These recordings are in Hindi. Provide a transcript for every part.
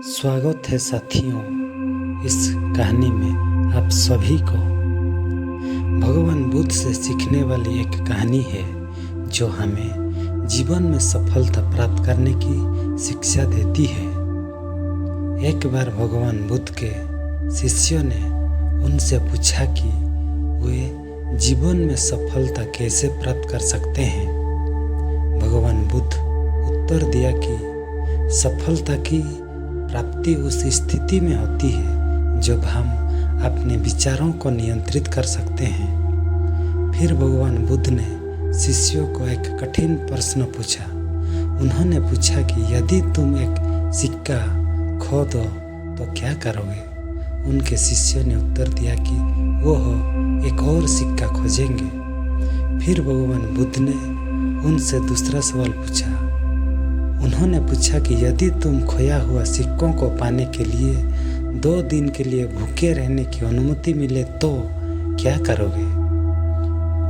स्वागत है साथियों, इस कहानी में आप सभी को। भगवान बुद्ध से सीखने वाली एक कहानी है जो हमें जीवन में सफलता प्राप्त करने की शिक्षा देती है। एक बार भगवान बुद्ध के शिष्यों ने उनसे पूछा कि वे जीवन में सफलता कैसे प्राप्त कर सकते हैं। भगवान बुद्ध उत्तर दिया कि सफलता की प्राप्ति उस स्थिति में होती है जब हम अपने विचारों को नियंत्रित कर सकते हैं। फिर भगवान बुद्ध ने शिष्यों को एक कठिन प्रश्न पूछा। उन्होंने पूछा कि यदि तुम एक सिक्का खो दो तो क्या करोगे। उनके शिष्यों ने उत्तर दिया कि वो एक और सिक्का खोजेंगे। फिर भगवान बुद्ध ने उनसे दूसरा सवाल पूछा। उन्होंने पूछा कि यदि तुम खोया हुआ सिक्कों को पाने के लिए 2 दिन के लिए भूखे रहने की अनुमति मिले तो क्या करोगे।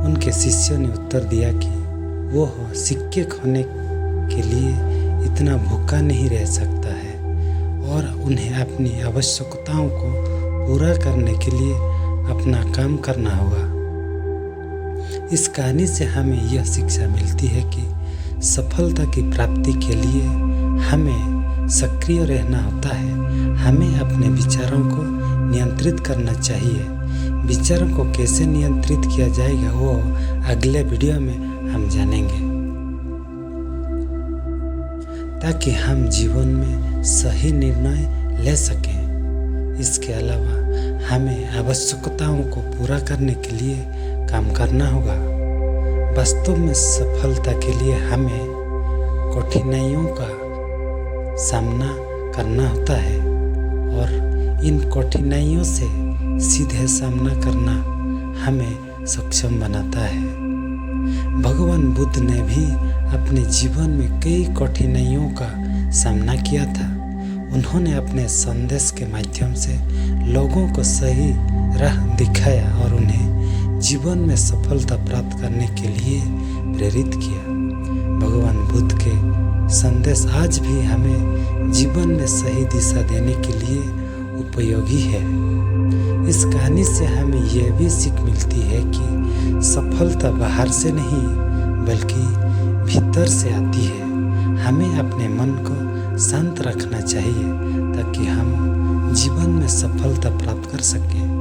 उनके शिष्यों ने उत्तर दिया कि वो सिक्के खोने के लिए इतना भूखा नहीं रह सकता है और उन्हें अपनी आवश्यकताओं को पूरा करने के लिए अपना काम करना होगा। इस कहानी से हमें यह शिक्षा मिलती है कि सफलता की प्राप्ति के लिए हमें सक्रिय रहना होता है। हमें अपने विचारों को नियंत्रित करना चाहिए। विचारों को कैसे नियंत्रित किया जाएगा वो अगले वीडियो में हम जानेंगे, ताकि हम जीवन में सही निर्णय ले सकें। इसके अलावा हमें आवश्यकताओं को पूरा करने के लिए काम करना होगा। वास्तव में सफलता के लिए हमें कठिनाइयों का सामना करना होता है और इन कठिनाइयों से सीधे सामना करना हमें सक्षम बनाता है। भगवान बुद्ध ने भी अपने जीवन में कई कठिनाइयों का सामना किया था। उन्होंने अपने संदेश के माध्यम से लोगों को सही राह दिखाया और उन्हें जीवन में सफलता प्राप्त करने के लिए प्रेरित किया। भगवान बुद्ध के संदेश आज भी हमें जीवन में सही दिशा देने के लिए उपयोगी है। इस कहानी से हमें यह भी सीख मिलती है कि सफलता बाहर से नहीं बल्कि भीतर से आती है। हमें अपने मन को शांत रखना चाहिए ताकि हम जीवन में सफलता प्राप्त कर सकें।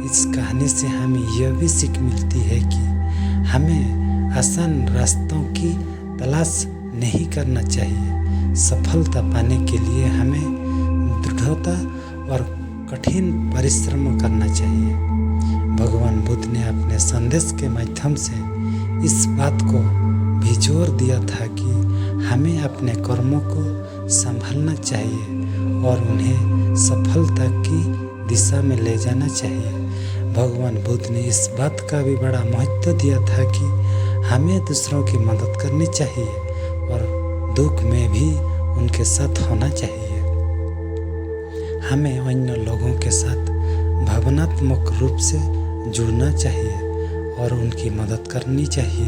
इस कहानी से हमें यह भी सीख मिलती है कि हमें आसान रास्तों की तलाश नहीं करना चाहिए। सफलता पाने के लिए हमें दृढ़ता और कठिन परिश्रम करना चाहिए। भगवान बुद्ध ने अपने संदेश के माध्यम से इस बात को भी जोर दिया था कि हमें अपने कर्मों को संभालना चाहिए और उन्हें सफलता की दिशा में ले जाना चाहिए। भगवान बुद्ध ने इस बात का भी बड़ा महत्व दिया था कि हमें दूसरों की मदद करनी चाहिए और दुख में भी उनके साथ होना चाहिए। हमें अन्य लोगों के साथ भावनात्मक रूप से जुड़ना चाहिए और उनकी मदद करनी चाहिए।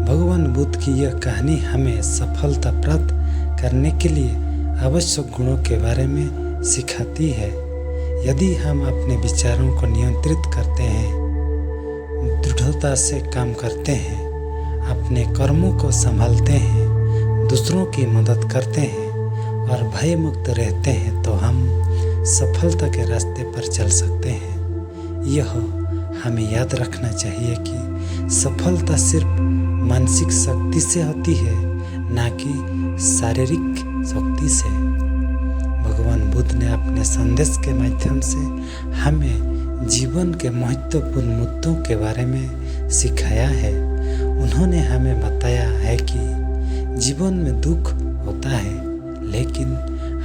भगवान बुद्ध की यह कहानी हमें सफलता प्राप्त करने के लिए आवश्यक गुणों के बारे में सिखाती है। यदि हम अपने विचारों को नियंत्रित करते हैं, दृढ़ता से काम करते हैं, अपने कर्मों को संभालते हैं, दूसरों की मदद करते हैं और भय मुक्त रहते हैं तो हम सफलता के रास्ते पर चल सकते हैं। यह हमें याद रखना चाहिए कि सफलता सिर्फ मानसिक शक्ति से होती है, ना कि शारीरिक शक्ति से। भगवान बुद्ध ने अपने संदेश के माध्यम से हमें जीवन के महत्वपूर्ण मुद्दों के बारे में सिखाया है। उन्होंने हमें बताया है कि जीवन में दुख होता है, लेकिन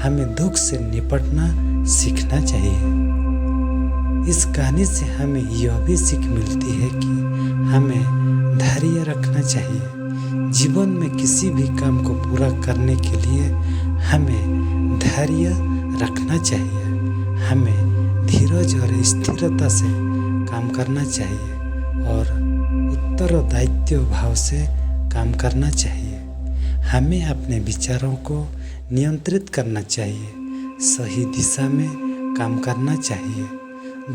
हमें दुख से निपटना सीखना चाहिए। इस कहानी से हमें यह भी सीख मिलती है कि हमें धैर्य रखना चाहिए। जीवन में किसी भी काम को पूरा करने के लिए हमें धैर्य रखना चाहिए। हमें धीरज और स्थिरता से काम करना चाहिए और उत्तरदायित्व भाव से काम करना चाहिए। हमें अपने विचारों को नियंत्रित करना चाहिए सही दिशा में काम करना चाहिए,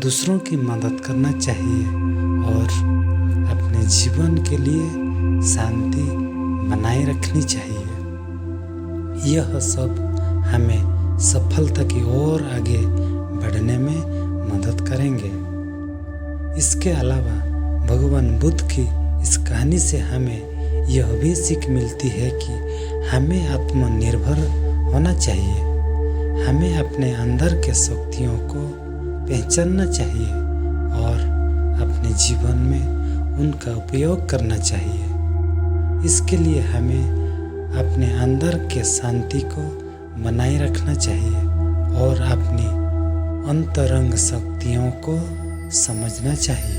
दूसरों की मदद करना चाहिए और अपने जीवन के लिए शांति बनाए रखनी चाहिए। यह सब हमें सफलता की ओर आगे बढ़ने में मदद करेंगे। इसके अलावा भगवान बुद्ध की इस कहानी से हमें यह भी सीख मिलती है कि हमें आत्मनिर्भर होना चाहिए। हमें अपने अंदर के शक्तियों को पहचानना चाहिए और अपने जीवन में उनका उपयोग करना चाहिए। इसके लिए हमें अपने अंदर के शांति को बनाए रखना चाहिए और अपनी अंतरंग शक्तियों को समझना चाहिए।